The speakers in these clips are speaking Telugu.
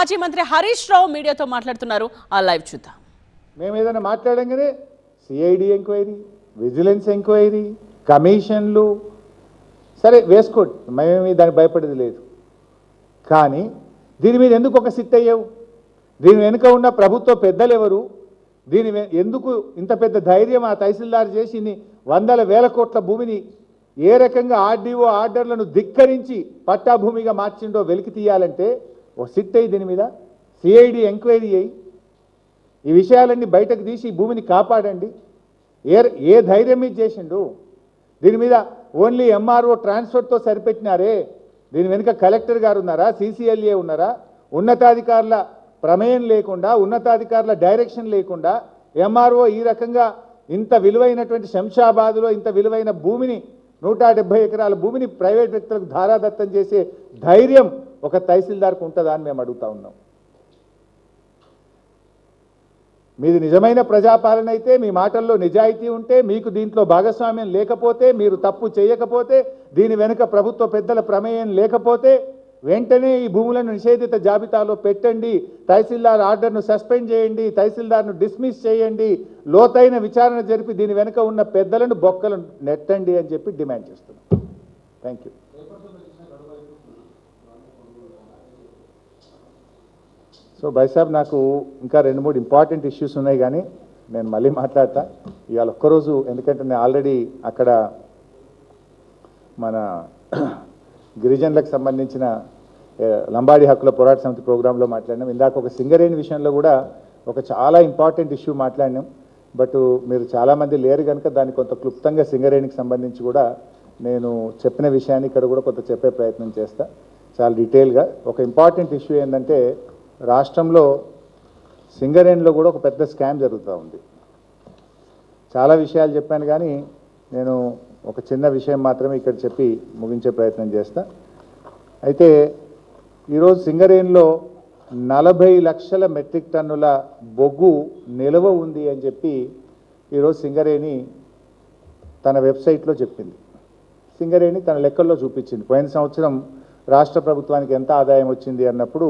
మాజీ మంత్రి హరీష్ రావు మీడియాతో మాట్లాడుతున్నారు. ఆ లైవ్ చూద్దాం. మేము ఏదైనా మాట్లాడంగానే సిఐడి ఎంక్వైరీ, విజిలెన్స్ ఎంక్వైరీ, కమిషన్లు సరే వేసుకోండి, మేమేమి దానికి భయపడేది లేదు. కానీ దీని మీద ఎందుకు ఒక సిట్ అయ్యావు? దీని వెనుక ఉన్న ప్రభుత్వ పెద్దలు ఎవరు? ఎందుకు ఇంత పెద్ద ధైర్యం ఆ తహసీల్దార్ చేసి ఇన్ని వందల వేల కోట్ల భూమిని ఏ రకంగా ఆర్డీఓ ఆర్డర్లను ధిక్కరించి పట్టాభూమిగా మార్చిండో వెలికి తీయాలంటే ఒక సిట్ అయ్యి దీని మీద సిఐడి ఎంక్వైరీ అయ్యి ఈ విషయాలన్నీ బయటకు తీసి ఈ భూమిని కాపాడండి. ఏ ధైర్యం మీద చేసిండు? దీని మీద ఓన్లీ ఎంఆర్ఓ ట్రాన్స్ఫర్తో సరిపెట్టినారే. దీని వెనుక కలెక్టర్ గారు ఉన్నారా, సిసిఎల్ఏ ఉన్నారా? ఉన్నతాధికారుల ప్రమేయం లేకుండా, ఉన్నతాధికారుల డైరెక్షన్ లేకుండా ఎంఆర్ఓ ఈ రకంగా ఇంత విలువైనటువంటి శంషాబాద్లో ఇంత విలువైన భూమిని 170 ఎకరాల భూమిని ప్రైవేట్ వ్యక్తులకు ధారాదత్తం చేసే ధైర్యం ఒక తహసీల్దార్కు ఉంటుందా అని మేము అడుగుతా ఉన్నాం. మీది నిజమైన ప్రజాపాలన అయితే, మీ మాటల్లో నిజాయితీ ఉంటే, మీకు దీంట్లో భాగస్వామ్యం లేకపోతే, మీరు తప్పు చేయకపోతే, దీని వెనుక ప్రభుత్వ పెద్దల ప్రమేయం లేకపోతే వెంటనే ఈ భూములను నిషేధిత జాబితాలో పెట్టండి, తహసీల్దార్ ఆర్డర్ను సస్పెండ్ చేయండి, తహసీల్దార్ను డిస్మిస్ చేయండి, లోతైన విచారణ జరిపి దీని వెనుక ఉన్న పెద్దలను బొక్కలు నెట్టండి అని చెప్పి డిమాండ్ చేస్తున్నాం. Thank you. సో బైసాబ్, నాకు ఇంకా 2-3 ఇంపార్టెంట్ ఇష్యూస్ ఉన్నాయి, కానీ నేను మళ్ళీ మాట్లాడతా ఇవాళ ఒక్కరోజు. ఎందుకంటే నేను ఆల్రెడీ అక్కడ మన గిరిజనులకు సంబంధించిన లంబాడి హక్కుల పోరాట సమితి ప్రోగ్రాంలో మాట్లాడినాం. ఇందాక ఒక సింగరేణి విషయంలో కూడా ఒక చాలా ఇంపార్టెంట్ ఇష్యూ మాట్లాడినాం. బట్ మీరు చాలామంది లేరు కనుక దాన్ని కొంత క్లుప్తంగా సింగరేణికి సంబంధించి కూడా నేను చెప్పిన విషయాన్ని ఇక్కడ కూడా కొంత చెప్పే ప్రయత్నం చేస్తా చాలా డీటెయిల్గా. ఒక ఇంపార్టెంట్ ఇష్యూ ఏంటంటే, రాష్ట్రంలో సింగరేణిలో కూడా ఒక పెద్ద స్కామ్ జరుగుతూ ఉంది. చాలా విషయాలు చెప్పాను, కానీ నేను ఒక చిన్న విషయం మాత్రమే ఇక్కడ చెప్పి ముగించే ప్రయత్నం చేస్తా. అయితే ఈరోజు సింగరేణిలో 40 లక్షల మెట్రిక్ టన్నుల బొగ్గు నిల్వ ఉంది అని చెప్పి ఈరోజు సింగరేణి తన వెబ్సైట్లో చెప్పింది. సింగరేణి తన లెక్కల్లో చూపించింది. పోయిన సంవత్సరం రాష్ట్ర ప్రభుత్వానికి ఎంత ఆదాయం వచ్చింది అన్నప్పుడు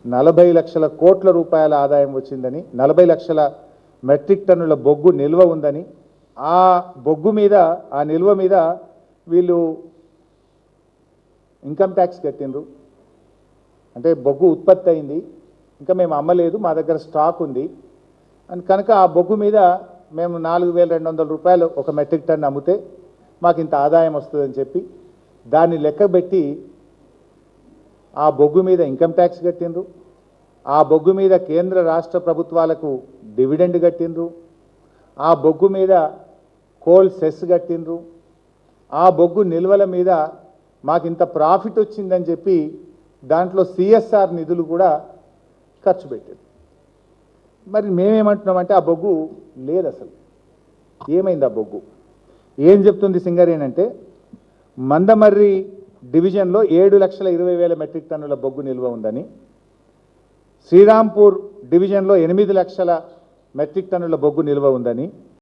40 లక్షల కోట్ల రూపాయల ఆదాయం వచ్చిందని, 40 లక్షల మెట్రిక్ టన్నుల బొగ్గు నిల్వ ఉందని, ఆ బొగ్గు మీద, ఆ నిల్వ మీద వీళ్ళు ఇన్కమ్ ట్యాక్స్ కట్టిండ్రు. అంటే బొగ్గు ఉత్పత్తి అయింది, ఇంకా మేము అమ్మలేదు, మా దగ్గర స్టాక్ ఉంది అని కనుక ఆ బొగ్గు మీద మేము 4,200 రూపాయలు ఒక మెట్రిక్ టన్ అమ్మితే మాకు ఇంత ఆదాయం వస్తుందని చెప్పి దాన్ని లెక్కబెట్టి ఆ బొగ్గు మీద ఇన్కమ్ ట్యాక్స్ కట్టిండ్రు. ఆ బొగ్గు మీద కేంద్ర రాష్ట్ర ప్రభుత్వాలకు డివిడెండ్ కట్టిండ్రు. ఆ బొగ్గు మీద కోల్ సెస్ కట్టిండ్రు. ఆ బొగ్గు నిల్వల మీద మాకు ఇంత ప్రాఫిట్ వచ్చిందని చెప్పి దాంట్లో సిఎస్ఆర్ నిధులు కూడా ఖర్చు పెట్టారు. మరి మేమేమంటున్నామంటే ఆ బొగ్గు లేదు, అసలు ఏమైంది ఆ బొగ్గు? ఏం చెప్తుంది సింగరేణి అంటే, మందమర్రి డివిజన్లో 7,20,000 మెట్రిక్ టన్నుల బొగ్గు నిల్వ ఉందని, శ్రీరాంపూర్ డివిజన్లో 8 లక్షల మెట్రిక్ టన్నుల బొగ్గు నిల్వ ఉందని,